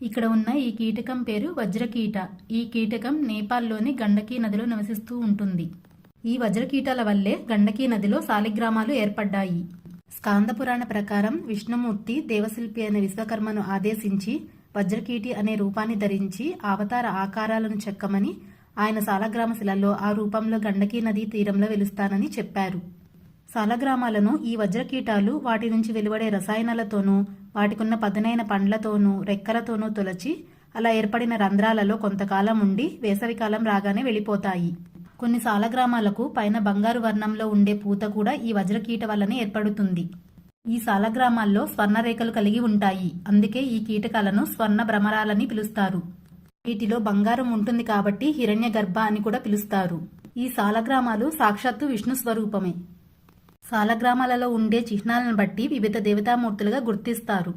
ఇక్కడ ఉన్న ఈ కీటకం పేరు వజ్రకీట. ఈ కీటకం నేపాల్లోని గండకీ నదిలో నివసిస్తూ ఉంటుంది. ఈ వజ్రకీటాల వల్లే గండకీ నదిలో శాలిగ్రామాలు ఏర్పడ్డాయి. స్కాందపురాణ ప్రకారం విష్ణుమూర్తి దేవశిల్పి అయిన విశ్వకర్మను ఆదేశించి వజ్రకీటి అనే రూపాన్ని ధరించి అవతార ఆకారాలను చెక్కమని ఆయన శాలగ్రామ శిలలో ఆ రూపంలో గండకీ నదీ తీరంలో వెలుస్తానని చెప్పారు. శాలగ్రామాలను ఈ వజ్రకీటాలు వాటి నుంచి వెలువడే రసాయనాలతోనూ వాటికున్న పదునైన పండ్లతోనూ రెక్కలతోనూ తొలచి అలా ఏర్పడిన రంధ్రాలలో కొంతకాలం ఉండి వేసవికాలం రాగానే వెళ్ళిపోతాయి. కొన్ని శాలగ్రామాలకు పైన బంగారు వర్ణంలో ఉండే పూత కూడా ఈ వజ్రకీట వల్లనే ఏర్పడుతుంది. ఈ శాలగ్రామాల్లో స్వర్ణరేఖలు కలిగి ఉంటాయి. అందుకే ఈ కీటకాలను స్వర్ణ భ్రమరాలని పిలుస్తారు. వీటిలో బంగారం ఉంటుంది కాబట్టి హిరణ్య గర్భ అని కూడా పిలుస్తారు. ఈ శాలగ్రామాలు సాక్షాత్తు విష్ణు స్వరూపమే. శాలగ్రామాలలో ఉండే చిహ్నాలను బట్టి వివిధ దేవతామూర్తులుగా గుర్తిస్తారు.